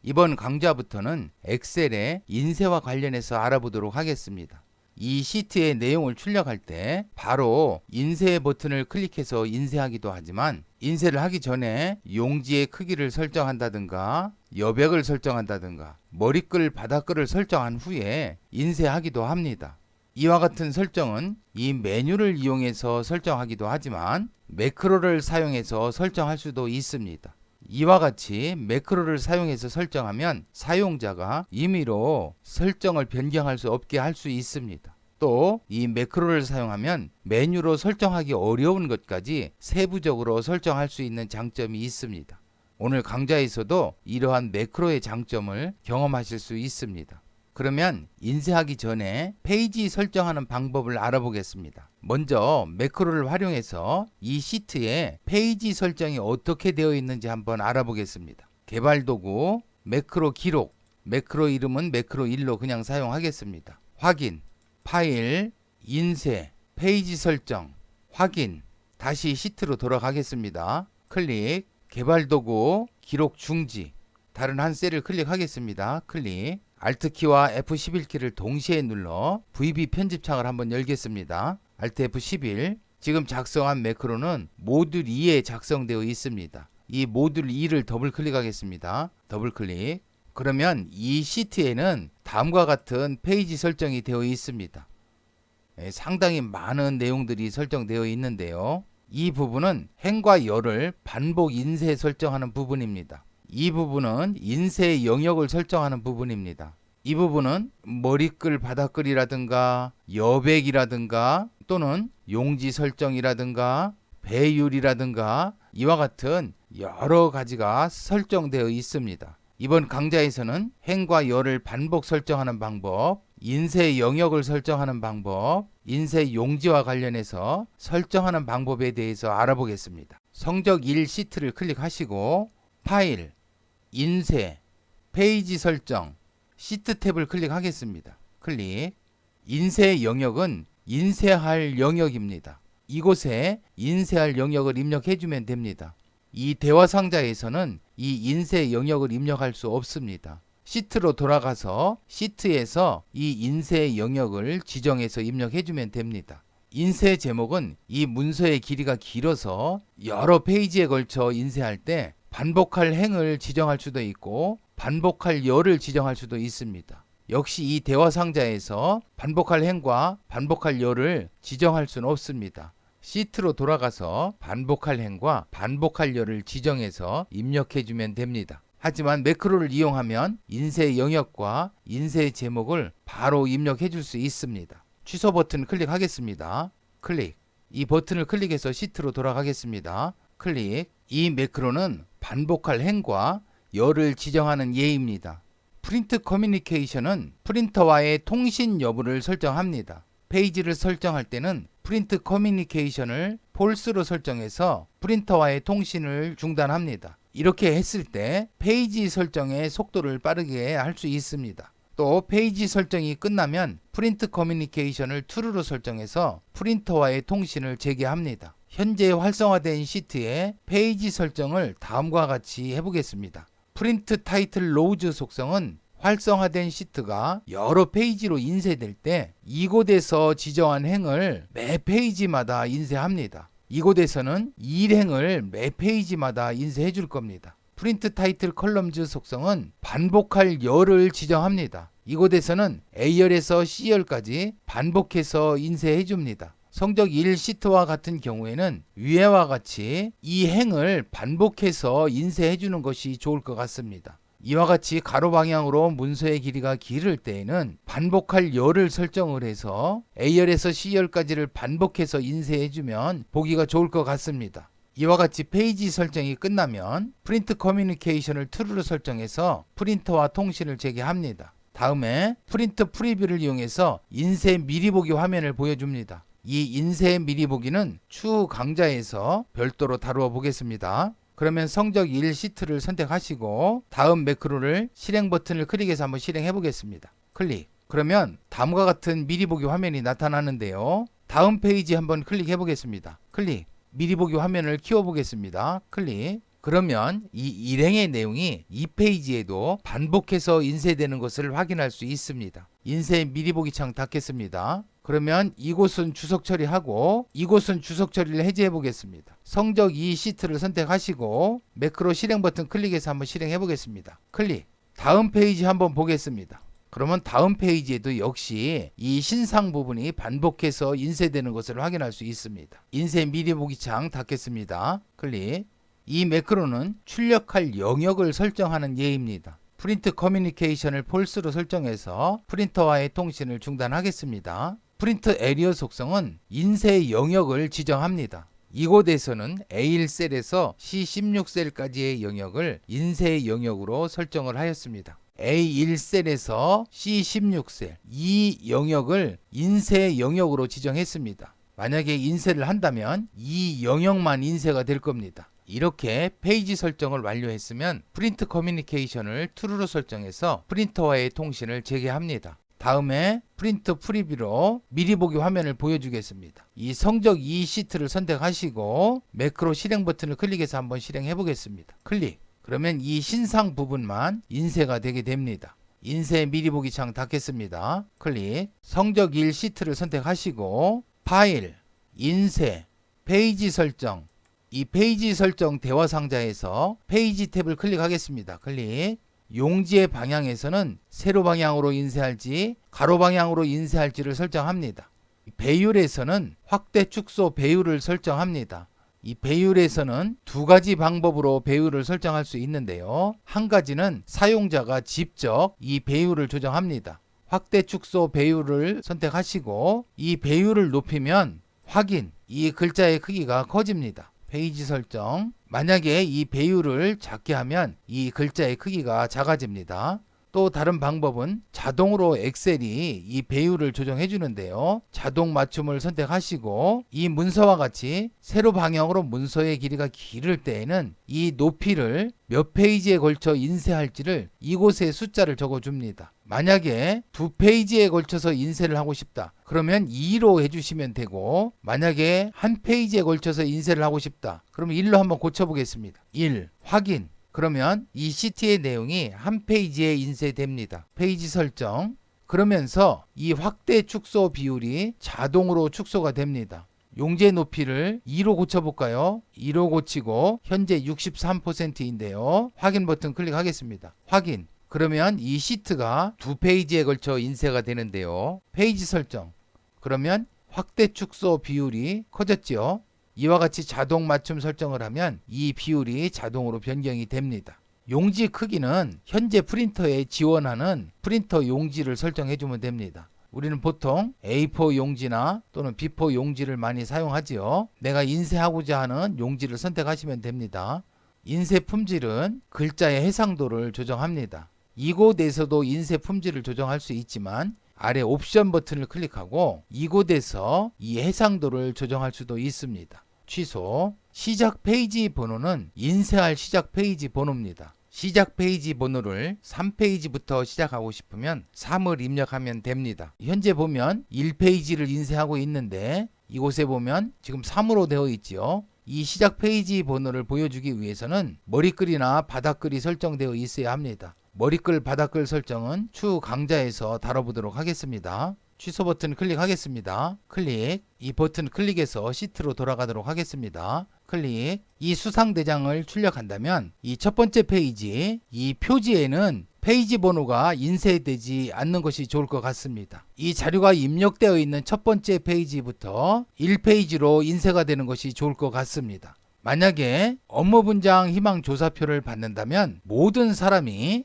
이번 강좌부터는 엑셀의 인쇄와 관련해서 알아보도록 하겠습니다. 이 시트의 내용을 출력할 때 바로 인쇄 버튼을 클릭해서 인쇄하기도 하지만 인쇄를 하기 전에 용지의 크기를 설정한다든가 여백을 설정한다든가 머리글 바닥글을 설정한 후에 인쇄하기도 합니다. 이와 같은 설정은 이 메뉴를 이용해서 설정하기도 하지만 매크로를 사용해서 설정할 수도 있습니다. 이와 같이 매크로를 사용해서 설정하면 사용자가 임의로 설정을 변경할 수 없게 할 수 있습니다. 또 이 매크로를 사용하면 메뉴로 설정하기 어려운 것까지 세부적으로 설정할 수 있는 장점이 있습니다. 오늘 강좌에서도 이러한 매크로의 장점을 경험하실 수 있습니다. 그러면 인쇄하기 전에 페이지 설정하는 방법을 알아보겠습니다. 먼저 매크로를 활용해서 이 시트에 페이지 설정이 어떻게 되어 있는지 한번 알아보겠습니다. 개발도구, 매크로 기록, 매크로 이름은 매크로 1로 그냥 사용하겠습니다. 확인, 파일, 인쇄, 페이지 설정, 확인, 다시 시트로 돌아가겠습니다. 클릭, 개발도구, 기록 중지, 다른 한 셀을 클릭하겠습니다. 클릭, Alt키와 F11키를 동시에 눌러 VB 편집창을 한번 열겠습니다. Alt F11. 지금 작성한 매크로는 모듈 2에 작성되어 있습니다. 이 모듈 2를 더블 클릭하겠습니다. 더블 클릭. 그러면 이 시트에는 다음과 같은 페이지 설정이 되어 있습니다. 상당히 많은 내용들이 설정되어 있는데요. 이 부분은 행과 열을 반복 인쇄 설정하는 부분입니다. 이 부분은 인쇄 영역을 설정하는 부분입니다. 이 부분은 머리글 바닥글이라든가 여백이라든가 또는 용지 설정이라든가 배율이라든가 이와 같은 여러 가지가 설정되어 있습니다. 이번 강좌에서는 행과 열을 반복 설정하는 방법, 인쇄 영역을 설정하는 방법, 인쇄 용지와 관련해서 설정하는 방법에 대해서 알아보겠습니다. 성적 1 시트를 클릭하시고 파일, 인쇄, 페이지 설정, 시트 탭을 클릭하겠습니다. 클릭. 인쇄 영역은 인쇄할 영역입니다. 이곳에 인쇄할 영역을 입력해주면 됩니다. 이 대화 상자에서는 이 인쇄 영역을 입력할 수 없습니다. 시트로 돌아가서 시트에서 이 인쇄 영역을 지정해서 입력해주면 됩니다. 인쇄 제목은 이 문서의 길이가 길어서 여러 페이지에 걸쳐 인쇄할 때 반복할 행을 지정할 수도 있고 반복할 열을 지정할 수도 있습니다. 역시 이 대화 상자에서 반복할 행과 반복할 열을 지정할 수는 없습니다. 시트로 돌아가서 반복할 행과 반복할 열을 지정해서 입력해주면 됩니다. 하지만 매크로를 이용하면 인쇄 영역과 인쇄 제목을 바로 입력해줄 수 있습니다. 취소 버튼 클릭하겠습니다. 클릭. 이 버튼을 클릭해서 시트로 돌아가겠습니다. 클릭. 이 매크로는 반복할 행과 열을 지정하는 예입니다. 프린트 커뮤니케이션은 프린터와의 통신 여부를 설정합니다. 페이지를 설정할 때는 프린트 커뮤니케이션을 폴스로 설정해서 프린터와의 통신을 중단합니다. 이렇게 했을 때 페이지 설정의 속도를 빠르게 할 수 있습니다. 또 페이지 설정이 끝나면 프린트 커뮤니케이션을 true로 설정해서 프린터와의 통신을 재개합니다. 현재 활성화된 시트의 페이지 설정을 다음과 같이 해보겠습니다. 프린트 타이틀 로우즈 속성은 활성화된 시트가 여러 페이지로 인쇄될 때 이곳에서 지정한 행을 매 페이지마다 인쇄합니다. 이곳에서는 일행을 매 페이지마다 인쇄해 줄 겁니다. 프린트 타이틀 컬럼즈 속성은 반복할 열을 지정합니다. 이곳에서는 A열에서 C열까지 반복해서 인쇄해 줍니다. 성적 1 시트와 같은 경우에는 위와 같이 이 행을 반복해서 인쇄해 주는 것이 좋을 것 같습니다. 이와 같이 가로 방향으로 문서의 길이가 길을 때에는 반복할 열을 설정을 해서 A열에서 C열까지를 반복해서 인쇄해 주면 보기가 좋을 것 같습니다. 이와 같이 페이지 설정이 끝나면 프린트 커뮤니케이션을 true로 설정해서 프린터와 통신을 재개합니다. 다음에 프린트 프리뷰를 이용해서 인쇄 미리 보기 화면을 보여줍니다. 이 인쇄 미리 보기는 추후 강좌에서 별도로 다루어 보겠습니다. 그러면 성적 1 시트를 선택하시고 다음 매크로를 실행 버튼을 클릭해서 한번 실행해 보겠습니다. 클릭. 그러면 다음과 같은 미리 보기 화면이 나타나는데요. 다음 페이지 한번 클릭해 보겠습니다. 클릭. 미리 보기 화면을 키워 보겠습니다. 클릭. 그러면 이 일행의 내용이 이 페이지에도 반복해서 인쇄되는 것을 확인할 수 있습니다. 인쇄 미리 보기 창 닫겠습니다. 그러면 이곳은 주석 처리하고 이곳은 주석 처리를 해제해 보겠습니다. 성적 이 시트를 선택하시고 매크로 실행 버튼 클릭해서 한번 실행해 보겠습니다. 클릭. 다음 페이지 한번 보겠습니다. 그러면 다음 페이지에도 역시 이 신상 부분이 반복해서 인쇄되는 것을 확인할 수 있습니다. 인쇄 미리 보기 창 닫겠습니다. 클릭. 이 매크로는 출력할 영역을 설정하는 예입니다. 프린트 커뮤니케이션을 폴스로 설정해서 프린터와의 통신을 중단하겠습니다. 프린트 에리어 속성은 인쇄 영역을 지정합니다. 이곳에서는 A1셀에서 C16셀까지의 영역을 인쇄 영역으로 설정을 하였습니다. A1셀에서 C16셀 이 영역을 인쇄 영역으로 지정했습니다. 만약에 인쇄를 한다면 이 영역만 인쇄가 될 겁니다. 이렇게 페이지 설정을 완료했으면 프린트 커뮤니케이션을 true로 설정해서 프린터와의 통신을 재개합니다. 다음에 프린트 프리뷰로 미리 보기 화면을 보여주겠습니다. 이 성적 이 시트를 선택하시고 매크로 실행 버튼을 클릭해서 한번 실행해 보겠습니다. 클릭. 그러면 이 신상 부분만 인쇄가 되게 됩니다. 인쇄 미리 보기 창 닫겠습니다. 클릭. 성적 1 시트를 선택하시고 파일, 인쇄, 페이지 설정. 이 페이지 설정 대화 상자에서 페이지 탭을 클릭하겠습니다. 클릭. 용지의 방향에서는 세로 방향으로 인쇄할지 가로 방향으로 인쇄할지를 설정합니다. 배율에서는 확대 축소 배율을 설정합니다. 이 배율에서는 두 가지 방법으로 배율을 설정할 수 있는데요. 한 가지는 사용자가 직접 이 배율을 조정합니다. 확대 축소 배율을 선택하시고 이 배율을 높이면 확인, 이 글자의 크기가 커집니다. 페이지 설정. 만약에 이 배율을 작게 하면 이 글자의 크기가 작아집니다. 또 다른 방법은 자동으로 엑셀이 이 배율을 조정해 주는데요. 자동 맞춤을 선택하시고 이 문서와 같이 세로 방향으로 문서의 길이가 길을 때에는 이 높이를 몇 페이지에 걸쳐 인쇄할지를 이곳에 숫자를 적어 줍니다. 만약에 두 페이지에 걸쳐서 인쇄를 하고 싶다. 그러면 2로 해주시면 되고 만약에 한 페이지에 걸쳐서 인쇄를 하고 싶다. 그러면 1로 한번 고쳐보겠습니다. 1. 확인. 그러면 이 시트의 내용이 한 페이지에 인쇄됩니다. 페이지 설정. 그러면서 이 확대 축소 비율이 자동으로 축소가 됩니다. 용지 높이를 2로 고쳐볼까요? 2로 고치고 현재 63%인데요. 확인 버튼 클릭하겠습니다. 확인. 그러면 이 시트가 두 페이지에 걸쳐 인쇄가 되는데요. 페이지 설정. 그러면 확대 축소 비율이 커졌죠. 이와 같이 자동 맞춤 설정을 하면 이 비율이 자동으로 변경이 됩니다. 용지 크기는 현재 프린터에 지원하는 프린터 용지를 설정해 주면 됩니다. 우리는 보통 A4 용지나 또는 B4 용지를 많이 사용하지요. 내가 인쇄하고자 하는 용지를 선택하시면 됩니다. 인쇄 품질은 글자의 해상도를 조정합니다. 이곳에서도 인쇄 품질을 조정할 수 있지만 아래 옵션 버튼을 클릭하고 이곳에서 이 해상도를 조정할 수도 있습니다. 취소. 시작 페이지 번호는 인쇄할 시작 페이지 번호입니다. 시작 페이지 번호를 3페이지부터 시작하고 싶으면 3을 입력하면 됩니다. 현재 보면 1페이지를 인쇄하고 있는데 이곳에 보면 지금 3으로 되어 있지요. 이 시작 페이지 번호를 보여주기 위해서는 머리글이나 바닥글이 설정되어 있어야 합니다. 머리글, 바닥글 설정은 추후 강좌에서 다뤄보도록 하겠습니다. 취소 버튼 클릭하겠습니다. 클릭. 이 버튼 클릭해서 시트로 돌아가도록 하겠습니다. 클릭. 이 수상대장을 출력한다면 이 첫 번째 페이지, 이 표지에는 페이지 번호가 인쇄되지 않는 것이 좋을 것 같습니다. 이 자료가 입력되어 있는 첫 번째 페이지부터 1페이지로 인쇄가 되는 것이 좋을 것 같습니다. 만약에 업무 분장 희망 조사표를 받는다면 모든 사람이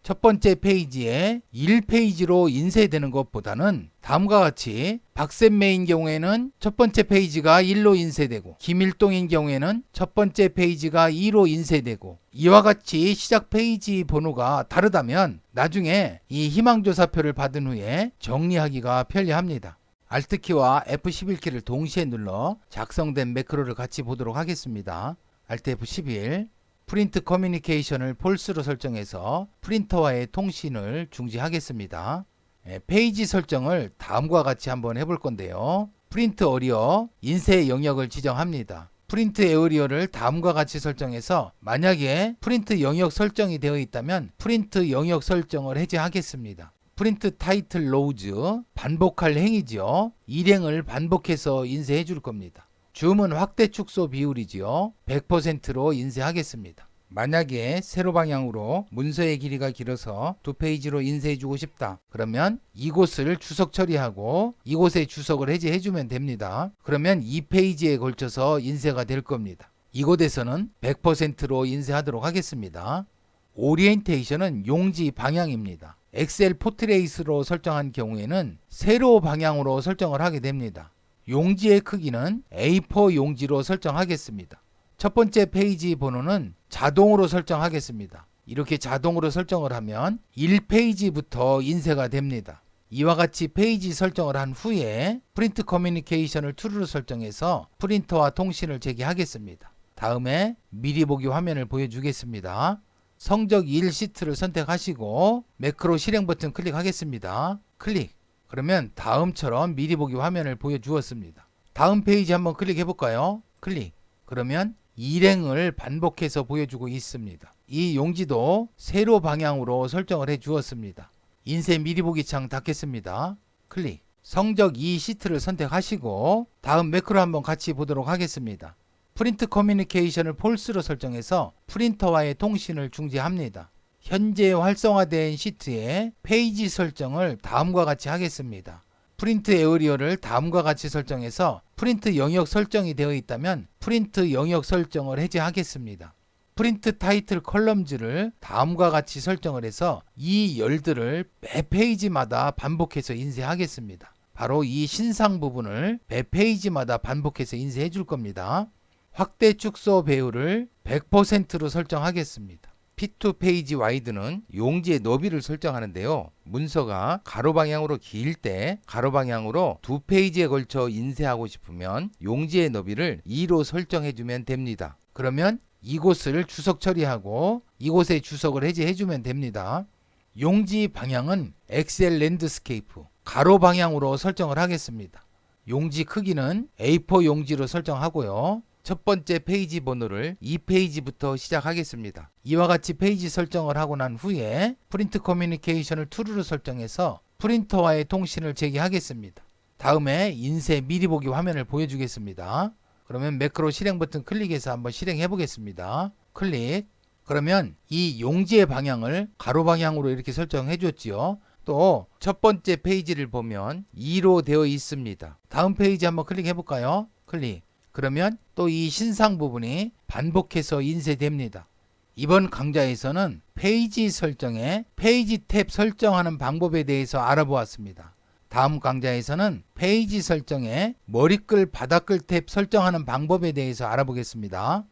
첫 번째 페이지에 1페이지로 인쇄되는 것보다는 다음과 같이 박샘매인 경우에는 첫 번째 페이지가 1로 인쇄되고 김일동인 경우에는 첫 번째 페이지가 2로 인쇄되고 이와 같이 시작 페이지 번호가 다르다면 나중에 이 희망조사표를 받은 후에 정리하기가 편리합니다. Alt키와 F11키를 동시에 눌러 작성된 매크로를 같이 보도록 하겠습니다. Alt F11. 프린트 커뮤니케이션을 폴스로 설정해서 프린터와의 통신을 중지하겠습니다. 페이지 설정을 다음과 같이 한번 해볼 건데요. 프린트 어리어 인쇄 영역을 지정합니다. 프린트 에어리어를 다음과 같이 설정해서 만약에 프린트 영역 설정이 되어 있다면 프린트 영역 설정을 해제하겠습니다. 프린트 타이틀 로우즈 반복할 행이지요. 일행을 반복해서 인쇄해 줄 겁니다. 줌은 확대 축소 비율이지요. 100%로 인쇄하겠습니다. 만약에 세로 방향으로 문서의 길이가 길어서 두 페이지로 인쇄해 주고 싶다. 그러면 이곳을 주석 처리하고 이곳에 주석을 해제해 주면 됩니다. 그러면 2페이지에 걸쳐서 인쇄가 될 겁니다. 이곳에서는 100%로 인쇄하도록 하겠습니다. 오리엔테이션은 용지 방향입니다. 엑셀 포트레이스로 설정한 경우에는 세로 방향으로 설정을 하게 됩니다. 용지의 크기는 A4 용지로 설정하겠습니다. 첫 번째 페이지 번호는 자동으로 설정하겠습니다. 이렇게 자동으로 설정을 하면 1페이지부터 인쇄가 됩니다. 이와 같이 페이지 설정을 한 후에 프린트 커뮤니케이션을 true로 설정해서 프린터와 통신을 재개하겠습니다. 다음에 미리 보기 화면을 보여주겠습니다. 성적 1 시트를 선택하시고 매크로 실행 버튼 클릭하겠습니다. 클릭. 그러면 다음처럼 미리 보기 화면을 보여주었습니다. 다음 페이지 한번 클릭해 볼까요? 클릭. 그러면 일행을 반복해서 보여주고 있습니다. 이 용지도 세로 방향으로 설정을 해 주었습니다. 인쇄 미리 보기 창 닫겠습니다. 클릭. 성적 2 시트를 선택하시고 다음 매크로 한번 같이 보도록 하겠습니다. 프린트 커뮤니케이션을 폴스로 설정해서 프린터와의 통신을 중지합니다. 현재 활성화된 시트의 페이지 설정을 다음과 같이 하겠습니다. 프린트 에어리어를 다음과 같이 설정해서 프린트 영역 설정이 되어 있다면 프린트 영역 설정을 해제하겠습니다. 프린트 타이틀 컬럼즈를 다음과 같이 설정을 해서 이 열들을 매 페이지마다 반복해서 인쇄하겠습니다. 바로 이 신상 부분을 매 페이지마다 반복해서 인쇄해 줄 겁니다. 확대 축소 배율을 100%로 설정하겠습니다. P2 페이지 와이드는 용지의 너비를 설정하는데요. 문서가 가로 방향으로 길 때 가로 방향으로 두 페이지에 걸쳐 인쇄하고 싶으면 용지의 너비를 2로 설정해 주면 됩니다. 그러면 이곳을 주석 처리하고 이곳에 주석을 해제해 주면 됩니다. 용지 방향은 엑셀 랜드스케이프 가로 방향으로 설정을 하겠습니다. 용지 크기는 A4 용지로 설정하고요. 첫 번째 페이지 번호를 2페이지부터 시작하겠습니다. 이와 같이 페이지 설정을 하고 난 후에 프린트 커뮤니케이션을 true로 설정해서 프린터와의 통신을 재개하겠습니다. 다음에 인쇄 미리 보기 화면을 보여주겠습니다. 그러면 매크로 실행 버튼 클릭해서 한번 실행해 보겠습니다. 클릭. 그러면 이 용지의 방향을 가로 방향으로 이렇게 설정해 줬지요. 또 첫 번째 페이지를 보면 2로 되어 있습니다. 다음 페이지 한번 클릭해 볼까요? 클릭. 그러면 또 이 신상 부분이 반복해서 인쇄됩니다. 이번 강좌에서는 페이지 설정에 페이지 탭 설정하는 방법에 대해서 알아보았습니다. 다음 강좌에서는 페이지 설정에 머리글, 바닥글 탭 설정하는 방법에 대해서 알아보겠습니다.